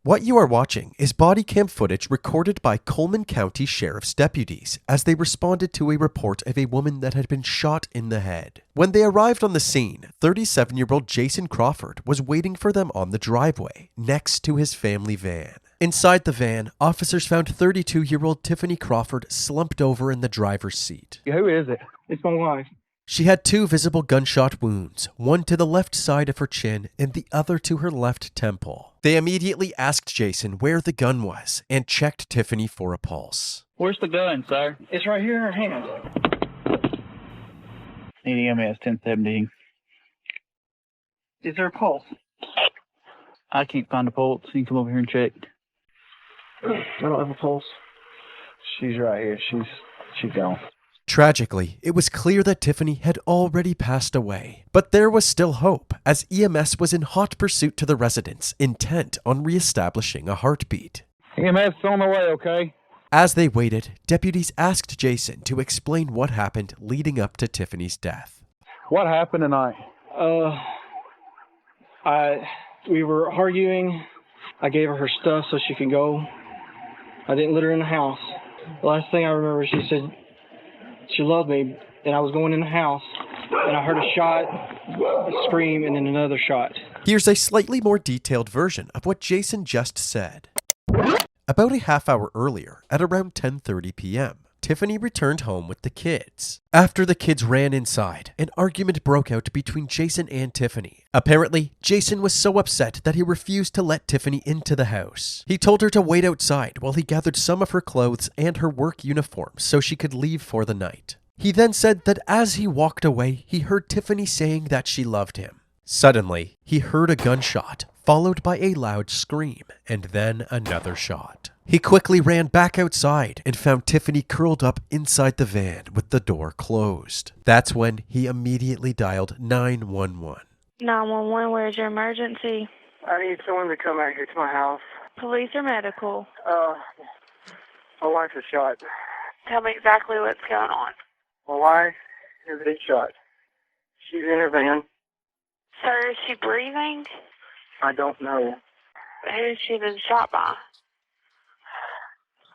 What you are watching is body cam footage recorded by Coleman County Sheriff's deputies as they responded to a report of a woman that had been shot in the head. When they arrived on the scene, 37-year-old Jason Crawford was waiting for them on the driveway, next to his family van. Inside the van, officers found 32-year-old Tiffiney Crawford slumped over in the driver's seat. Who is it? It's my wife. She had 2 visible gunshot wounds, one to the left side of her chin and the other to her left temple. They immediately asked Jason where the gun was and checked Tiffiney for a pulse. Where's the gun, sir? It's right here in her hand. EMS 1017. Is there a pulse? I can't find a pulse. You can come over here and check. I don't have a pulse. She's right here. She's gone. Tragically, it was clear that Tiffiney had already passed away, but there was still hope, as EMS was in hot pursuit to the residence, intent on reestablishing a heartbeat. EMS is on the way, okay? As they waited, deputies asked Jason to explain what happened leading up to Tiffiney's death. What happened tonight? We were arguing. I gave her stuff so she could go. I didn't let her in the house. The last thing I remember, she said she loved me, and I was going in the house, and I heard a shot, a scream, and then another shot. Here's a slightly more detailed version of what Jason just said. About a half hour earlier, at around 10:30 p.m., Tiffiney returned home with the kids. After the kids ran inside, an argument broke out between Jason and Tiffiney. Apparently, Jason was so upset that he refused to let Tiffiney into the house. He told her to wait outside while he gathered some of her clothes and her work uniform so she could leave for the night. He then said that as he walked away, he heard Tiffiney saying that she loved him. Suddenly, he heard a gunshot, followed by a loud scream, and then another shot. He quickly ran back outside and found Tiffiney curled up inside the van with the door closed. That's when he immediately dialed 911. 911, where's your emergency? I need someone to come out here to my house. Police or medical? My wife is shot. Tell me exactly what's going on. My wife has been shot. She's in her van. Sir, is she breathing? I don't know. Who has she been shot by?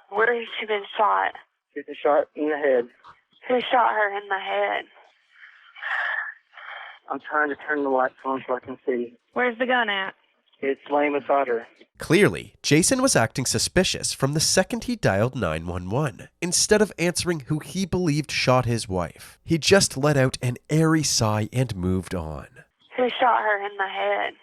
Where has she been shot? She's been shot in the head. Who shot her in the head? I'm trying to turn the lights on so I can see. Where's the gun at? It's laying beside her. Clearly, Jason was acting suspicious from the second he dialed 911, instead of answering who he believed shot his wife. He just let out an airy sigh and moved on. Who shot her in the head?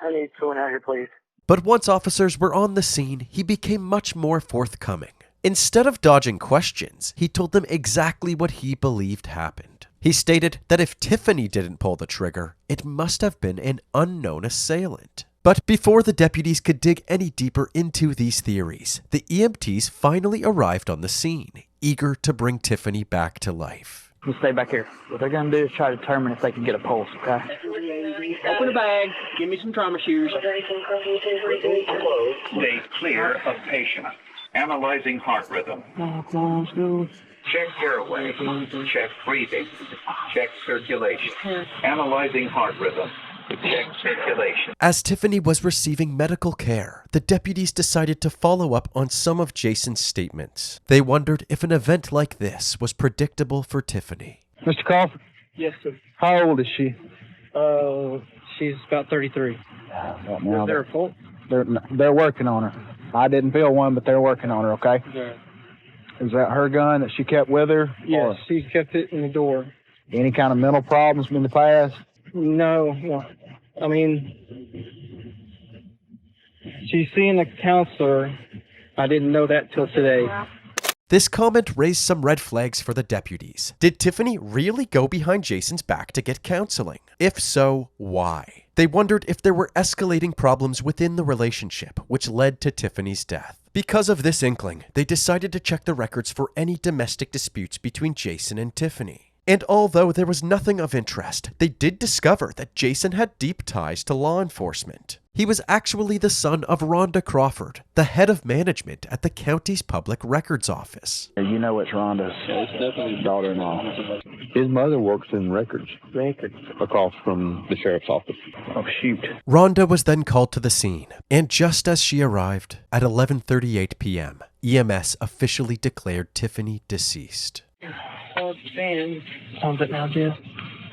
I need someone out here, please. But once officers were on the scene, he became much more forthcoming. Instead of dodging questions, he told them exactly what he believed happened. He stated that if Tiffiney didn't pull the trigger, it must have been an unknown assailant. But before the deputies could dig any deeper into these theories, the EMTs finally arrived on the scene, eager to bring Tiffiney back to life. You stay back here. What they're going to do is try to determine if they can get a pulse, okay? Open the bag. Give me some trauma shoes. Stay clear of patient. Analyzing heart rhythm. Check airway. Check breathing. Check circulation. Analyzing heart rhythm. Check circulation. As Tiffiney was receiving medical care, the deputies decided to follow up on some of Jason's statements. They wondered if an event like this was predictable for Tiffiney. Mr. Crawford? Yes, sir. How old is she? She's about 33. Now Is there a pulse? they're working on her. I didn't feel one, but they're working on her, okay? Yeah. Is that her gun that she kept with her? Yes, Or she kept it in the door. any kind of mental problems in the past? No. I mean, she's seeing a counselor. I didn't know that till today. This comment raised some red flags for the deputies. Did Tiffiney really go behind Jason's back to get counseling? If so, why? They wondered if there were escalating problems within the relationship, which led to Tiffiney's death. Because of this inkling, they decided to check the records for any domestic disputes between Jason and Tiffiney. And although there was nothing of interest, they did discover that Jason had deep ties to law enforcement. He was actually the son of Rhonda Crawford, the head of management at the county's public records office. You know it's Rhonda's daughter-in-law. His mother works in records across from the sheriff's office. Oh, shoot. Rhonda was then called to the scene, and just as she arrived, at 11:38 p.m., EMS officially declared Tiffiney deceased. Oh, Dan. On it now, Jeff.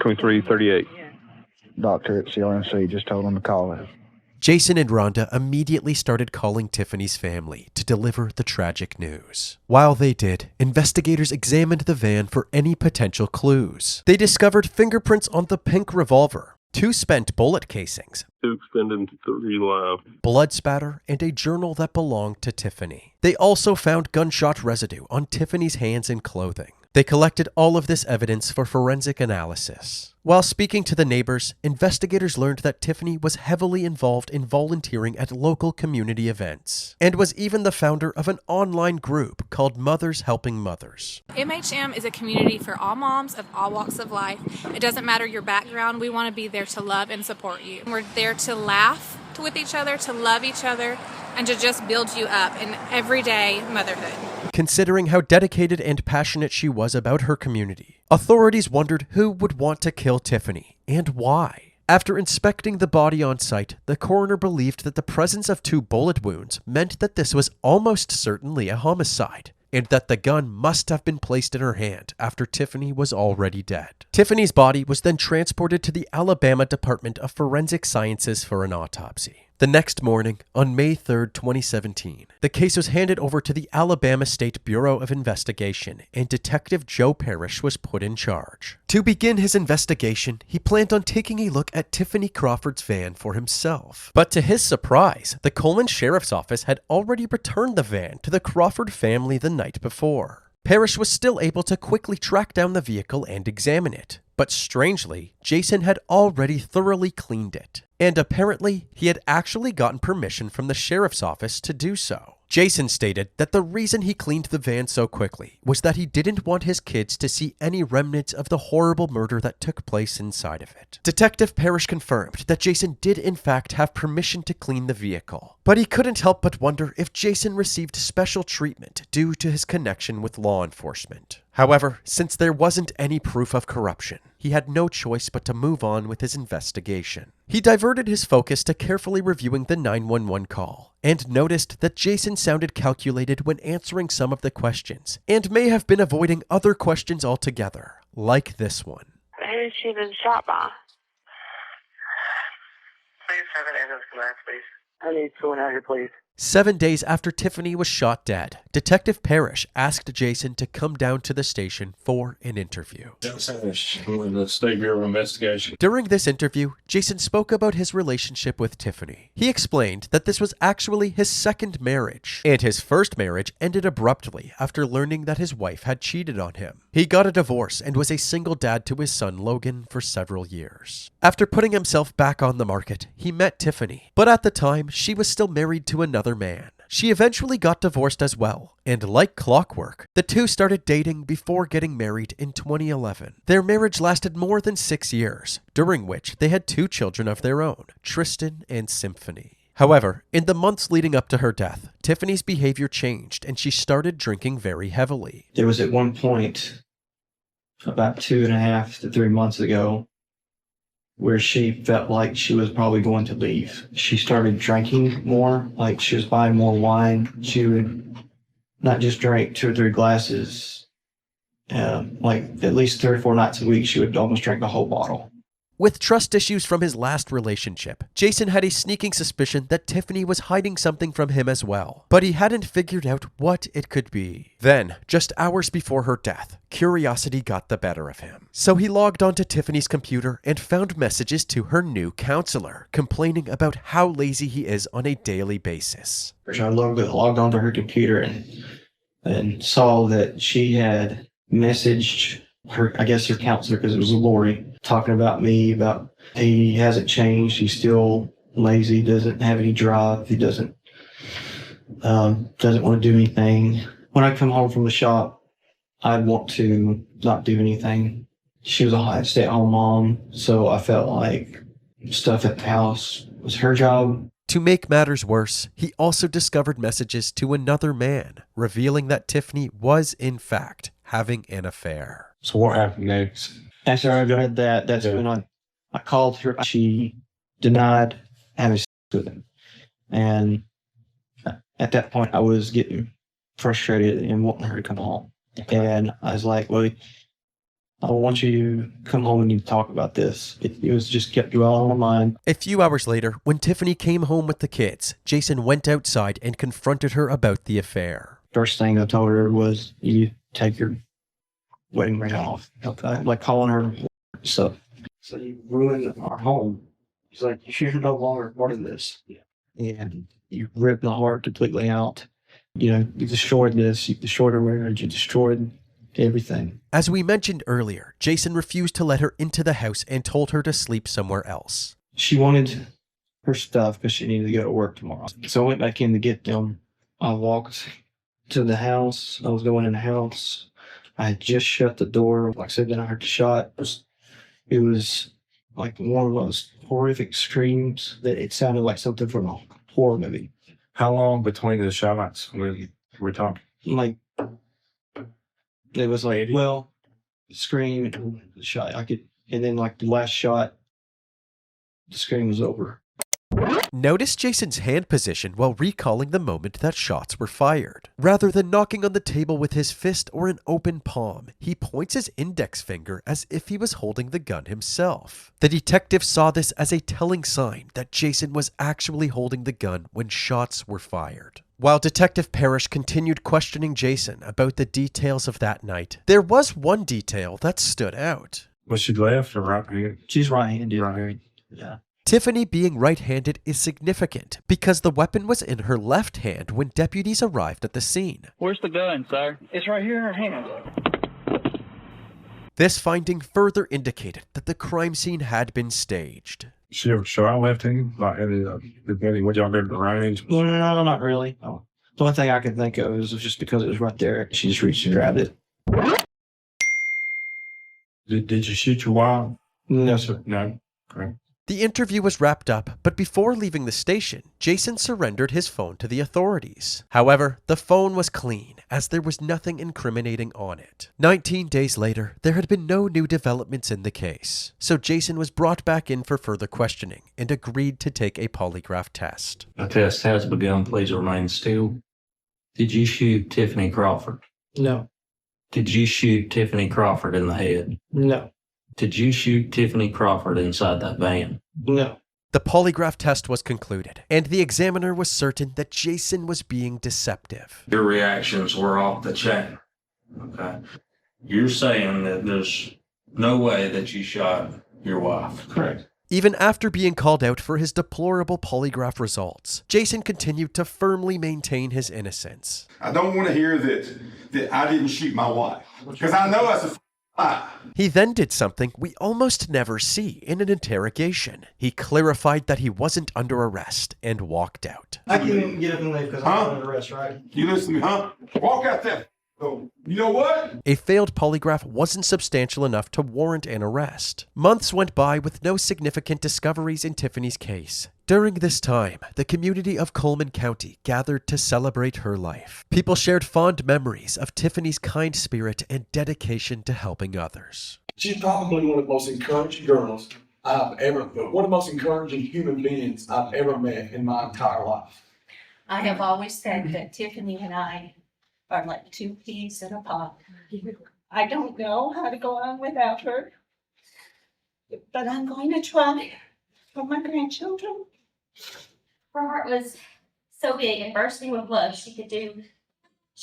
2338. Doctor at CRMC just told him to call it. Jason and Rhonda immediately started calling Tiffiney's family to deliver the tragic news. While they did, investigators examined the van for any potential clues. They discovered fingerprints on the pink revolver, 2 spent bullet casings, 2 extended, 3 live. blood spatter, and a journal that belonged to Tiffiney. They also found gunshot residue on Tiffiney's hands and clothing. They collected all of this evidence for forensic analysis. While speaking to the neighbors, investigators learned that Tiffiney was heavily involved in volunteering at local community events, and was even the founder of an online group called Mothers Helping Mothers. MHM is a community for all moms of all walks of life. It doesn't matter your background, we want to be there to love and support you. We're there to laugh with each other, to love each other, and to just build you up in everyday motherhood. Considering how dedicated and passionate she was about her community, authorities wondered who would want to kill Tiffiney and why. After inspecting the body on site, the coroner believed that the presence of 2 bullet wounds meant that this was almost certainly a homicide, and that the gun must have been placed in her hand after Tiffiney was already dead. Tiffiney's body was then transported to the Alabama Department of Forensic Sciences for an autopsy. The next morning, on May 3, 2017, the case was handed over to the Alabama State Bureau of Investigation, and Detective Joe Parrish was put in charge. To begin his investigation, he planned on taking a look at Tiffiney Crawford's van for himself. But to his surprise, the Coleman Sheriff's Office had already returned the van to the Crawford family the night before. Parrish was still able to quickly track down the vehicle and examine it. But strangely, Jason had already thoroughly cleaned it. And apparently, he had actually gotten permission from the sheriff's office to do so. Jason stated that the reason he cleaned the van so quickly was that he didn't want his kids to see any remnants of the horrible murder that took place inside of it. Detective Parrish confirmed that Jason did in fact have permission to clean the vehicle, but he couldn't help but wonder if Jason received special treatment due to his connection with law enforcement. However, since there wasn't any proof of corruption, he had no choice but to move on with his investigation. He diverted his focus to carefully reviewing the 911 call, and noticed that Jason sounded calculated when answering some of the questions, and may have been avoiding other questions altogether, like this one. Who has she been shot by? Please have an ambulance command, please. I need someone out here, please. 7 days after Tiffiney was shot dead, Detective Parrish asked Jason to come down to the station for an interview. With the State Bureau of Investigation. During this interview, Jason spoke about his relationship with Tiffiney. He explained that this was actually his second marriage, and his first marriage ended abruptly after learning that his wife had cheated on him. He got a divorce and was a single dad to his son Logan for several years. After putting himself back on the market, he met Tiffiney, but at the time, she was still married to another man. She eventually got divorced as well, and like clockwork, the two started dating before getting married in 2011. Their marriage lasted more than 6 years, during which they had 2 children of their own, Tristan and Symphony. However, in the months leading up to her death, Tiffiney's behavior changed and she started drinking very heavily. There was at one point, about 2.5 to 3 months ago, where she felt like she was probably going to leave. She started drinking more, like she was buying more wine. She would not just drink 2 or 3 glasses, like at least 3 or 4 nights a week, she would almost drink the whole bottle. With trust issues from his last relationship, Jason had a sneaking suspicion that Tiffiney was hiding something from him as well, but he hadn't figured out what it could be. Then, just hours before her death, curiosity got the better of him. So he logged onto Tiffiney's computer and found messages to her new counselor, complaining about how lazy he is on a daily basis. I logged onto her computer and saw that she had messaged her, I guess her counselor, because it was Lori, talking about me, about he hasn't changed, he's still lazy, doesn't have any drive, he doesn't want to do anything. When I come home from the shop, I want to not do anything. She was a stay-at-home mom, so I felt like stuff at the house was her job. To make matters worse, he also discovered messages to another man, revealing that Tiffiney was, in fact, having an affair. So what happened next? After I read that, that's when I called her. She denied having sex with him. And at that point, I was getting frustrated and wanting her to come home. And I was like, well, I want you to come home and need to talk about this. It was just kept you all on my mind. A few hours later, when Tiffiney came home with the kids, Jason went outside and confronted her about the affair. First thing I told her was, you take your wedding ring off. Like calling her stuff. So you ruined our home. She's like, you're no longer part of this. And you ripped the heart completely out. You know, you destroyed this, you destroyed her marriage, you destroyed everything. As we mentioned earlier, Jason refused to let her into the house and told her to sleep somewhere else. She wanted her stuff because she needed to go to work tomorrow. So I went back in to get them. I walked to the house. I was going in the house. I had just shut the door. Like I said, then I heard the shot. It was like one of those horrific screams that it sounded like something from a horror movie. How long between the shots we're talking? Like, it was like, well, scream and the shot. And then like the last shot, the scream was over. Notice Jason's hand position while recalling the moment that shots were fired. Rather than knocking on the table with his fist or an open palm, he points his index finger as if he was holding the gun himself. The detective saw this as a telling sign that Jason was actually holding the gun when shots were fired. While Detective Parrish continued questioning Jason about the details of that night, there was one detail that stood out. Was she left or right-handed? She's right-handed. Right-handed. Yeah. Tiffiney being right-handed is significant because the weapon was in her left hand when deputies arrived at the scene. Where's the gun, sir? It's right here in her hand. This finding further indicated that the crime scene had been staged. She ever shot left-handed? Like, would y'all go to the range? No, not really. No. The only thing I could think of is just because it was right there. She just reached and grabbed it. Did you shoot your wife? No, sir. No. Okay. The interview was wrapped up, but before leaving the station, Jason surrendered his phone to the authorities. However, the phone was clean, as there was nothing incriminating on it. 19 days later, there had been no new developments in the case, so Jason was brought back in for further questioning and agreed to take a polygraph test. The test has begun. Please remain still. Did you shoot Tiffiney Crawford? No. Did you shoot Tiffiney Crawford in the head? No. Did you shoot Tiffiney Crawford inside that van? No. The polygraph test was concluded, and the examiner was certain that Jason was being deceptive. Your reactions were off the chain. Okay. You're saying that there's no way that you shot your wife. Correct. Even after being called out for his deplorable polygraph results, Jason continued to firmly maintain his innocence. I don't want to hear that I didn't shoot my wife, because I know that's a lie. He then did something we almost never see in an interrogation. He clarified that he wasn't under arrest and walked out. I can't get up and leave because I'm under arrest, right? You listen to me, huh? Walk out there. Oh, you know what? A failed polygraph wasn't substantial enough to warrant an arrest. Months went by with no significant discoveries in Tiffiney's case. During this time, the community of Coleman County gathered to celebrate her life. People shared fond memories of Tiffiney's kind spirit and dedication to helping others. She's probably one of the most encouraging girls I've ever met, one of the most encouraging human beings I've ever met in my entire life. I have always said that Tiffiney and I are like two peas in a pod. I don't know how to go on without her, but I'm going to try for my grandchildren. Her heart was so big and bursting with love. She would do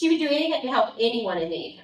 anything to help anyone in need.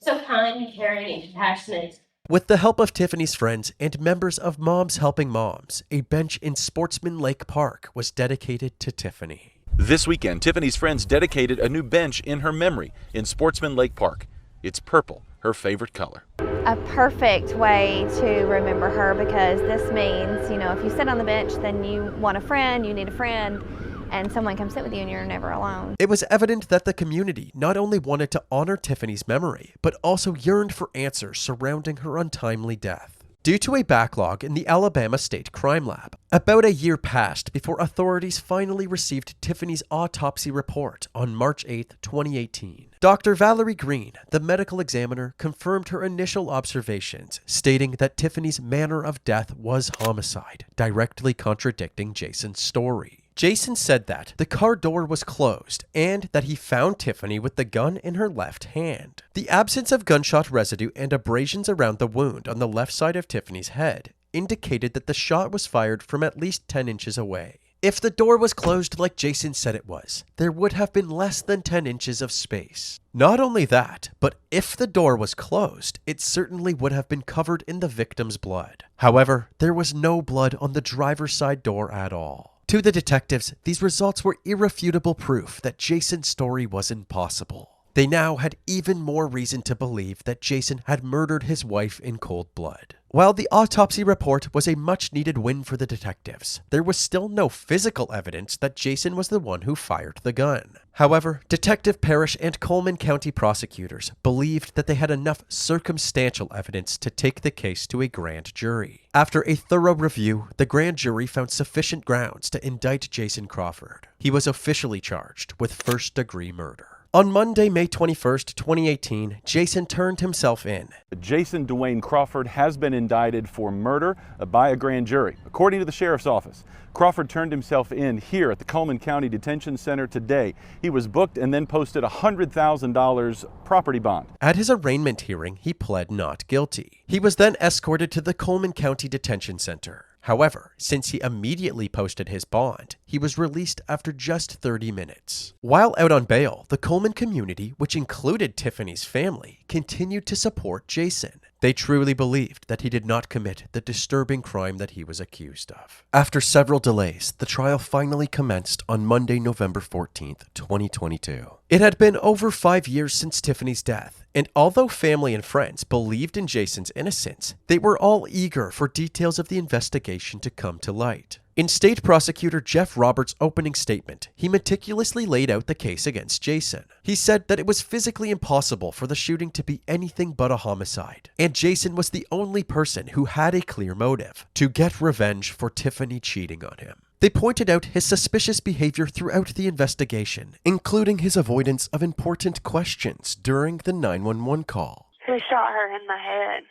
So kind and caring and compassionate. With the help of Tiffiney's friends and members of Moms Helping Moms, a bench in Sportsman Lake Park was dedicated to Tiffiney. This weekend, Tiffiney's friends dedicated a new bench in her memory in Sportsman Lake Park. It's purple, her favorite color. A perfect way to remember her, because this means, if you sit on the bench, then you want a friend, you need a friend, and someone come sit with you and you're never alone. It was evident that the community not only wanted to honor Tiffiney's memory, but also yearned for answers surrounding her untimely death. Due to a backlog in the Alabama State Crime Lab, about a year passed before authorities finally received Tiffiney's autopsy report on March 8, 2018. Dr. Valerie Green, the medical examiner, confirmed her initial observations, stating that Tiffiney's manner of death was homicide, directly contradicting Jason's story. Jason said that the car door was closed and that he found Tiffiney with the gun in her left hand. The absence of gunshot residue and abrasions around the wound on the left side of Tiffiney's head indicated that the shot was fired from at least 10 inches away. If the door was closed like Jason said it was, there would have been less than 10 inches of space. Not only that, but if the door was closed, it certainly would have been covered in the victim's blood. However, there was no blood on the driver's side door at all. To the detectives, these results were irrefutable proof that Jason's story was impossible. They now had even more reason to believe that Jason had murdered his wife in cold blood. While the autopsy report was a much-needed win for the detectives, there was still no physical evidence that Jason was the one who fired the gun. However, Detective Parrish and Coleman County prosecutors believed that they had enough circumstantial evidence to take the case to a grand jury. After a thorough review, the grand jury found sufficient grounds to indict Jason Crawford. He was officially charged with first-degree murder. On Monday, May 21st, 2018, Jason turned himself in. Jason Dwayne Crawford has been indicted for murder by a grand jury. According to the sheriff's office, Crawford turned himself in here at the Coleman County Detention Center today. He was booked and then posted a $100,000 property bond. At his arraignment hearing, he pled not guilty. He was then escorted to the Coleman County Detention Center. However, since he immediately posted his bond, he was released after just 30 minutes. While out on bail, the Coleman community, which included Tiffiney's family, continued to support Jason. They truly believed that he did not commit the disturbing crime that he was accused of. After several delays, the trial finally commenced on Monday, November 14th, 2022. It had been over 5 years since Tiffiney's death, and although family and friends believed in Jason's innocence, they were all eager for details of the investigation to come to light. In State Prosecutor Jeff Roberts' opening statement, he meticulously laid out the case against Jason. He said that it was physically impossible for the shooting to be anything but a homicide, and Jason was the only person who had a clear motive: to get revenge for Tiffiney cheating on him. They pointed out his suspicious behavior throughout the investigation, including his avoidance of important questions during the 911 call. Who shot her in the head?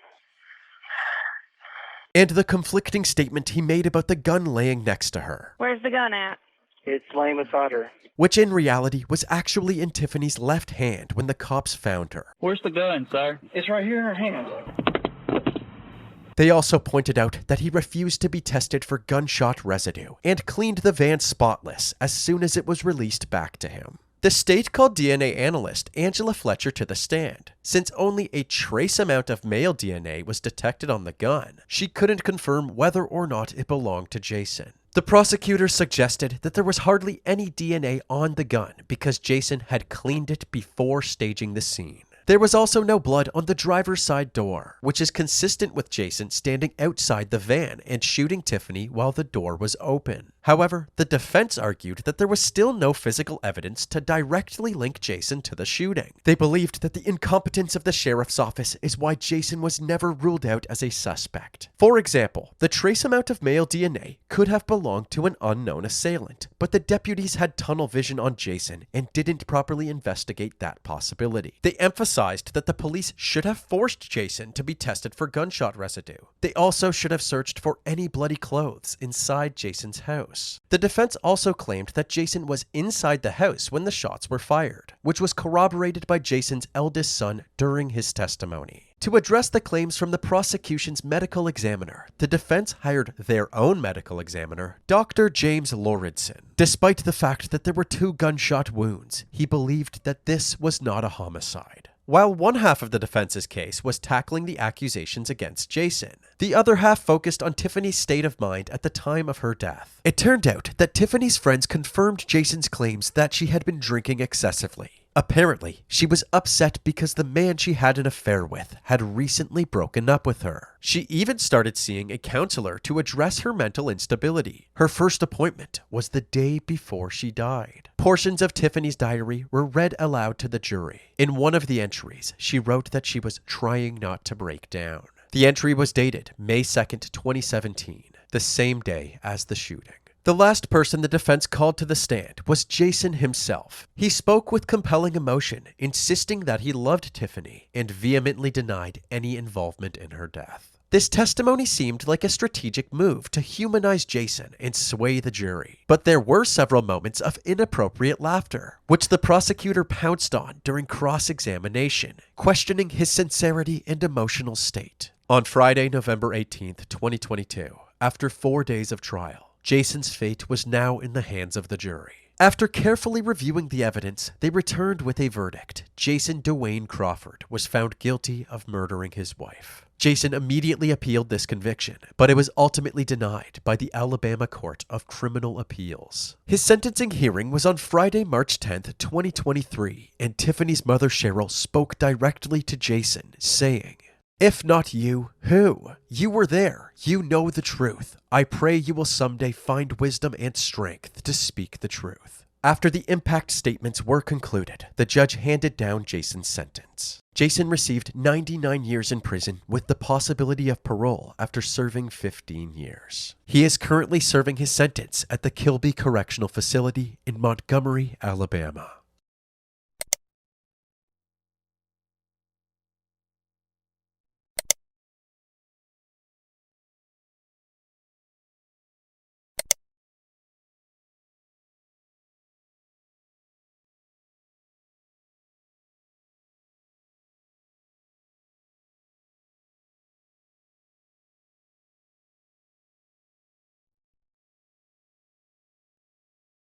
And the conflicting statement he made about the gun laying next to her. Where's the gun at? It's laying beside her. Which in reality was actually in Tiffiney's left hand when the cops found her. Where's the gun, sir? It's right here in her hand. They also pointed out that he refused to be tested for gunshot residue and cleaned the van spotless as soon as it was released back to him. The state called DNA analyst Angela Fletcher to the stand. Since only a trace amount of male DNA was detected on the gun, she couldn't confirm whether or not it belonged to Jason. The prosecutor suggested that there was hardly any DNA on the gun because Jason had cleaned it before staging the scene. There was also no blood on the driver's side door, which is consistent with Jason standing outside the van and shooting Tiffiney while the door was open. However, the defense argued that there was still no physical evidence to directly link Jason to the shooting. They believed that the incompetence of the sheriff's office is why Jason was never ruled out as a suspect. For example, the trace amount of male DNA could have belonged to an unknown assailant, but the deputies had tunnel vision on Jason and didn't properly investigate that possibility. They emphasized that the police should have forced Jason to be tested for gunshot residue. They also should have searched for any bloody clothes inside Jason's house. The defense also claimed that Jason was inside the house when the shots were fired, which was corroborated by Jason's eldest son during his testimony. To address the claims from the prosecution's medical examiner, the defense hired their own medical examiner, Dr. James Lauridsen. Despite the fact that there were 2 gunshot wounds, he believed that this was not a homicide. While one half of the defense's case was tackling the accusations against Jason, the other half focused on Tiffiney's state of mind at the time of her death. It turned out that Tiffiney's friends confirmed Jason's claims that she had been drinking excessively. Apparently, she was upset because the man she had an affair with had recently broken up with her. She even started seeing a counselor to address her mental instability. Her first appointment was the day before she died. Portions of Tiffiney's diary were read aloud to the jury. In one of the entries, she wrote that she was trying not to break down. The entry was dated May 2nd, 2017, the same day as the shooting. The last person the defense called to the stand was Jason himself. He spoke with compelling emotion, insisting that he loved Tiffiney and vehemently denied any involvement in her death. This testimony seemed like a strategic move to humanize Jason and sway the jury. But there were several moments of inappropriate laughter, which the prosecutor pounced on during cross-examination, questioning his sincerity and emotional state. On Friday, November 18th, 2022, after 4 days of trial, Jason's fate was now in the hands of the jury. After carefully reviewing the evidence, they returned with a verdict. Jason Dwayne Crawford was found guilty of murdering his wife. Jason immediately appealed this conviction, but it was ultimately denied by the Alabama Court of Criminal Appeals. His sentencing hearing was on Friday, March 10th, 2023, and Tiffiney's mother Cheryl spoke directly to Jason, saying, "If not you, who? You were there. You know the truth. I pray you will someday find wisdom and strength to speak the truth." After the impact statements were concluded, the judge handed down Jason's sentence. Jason received 99 years in prison with the possibility of parole after serving 15 years. He is currently serving his sentence at the Kilby Correctional Facility in Montgomery, Alabama.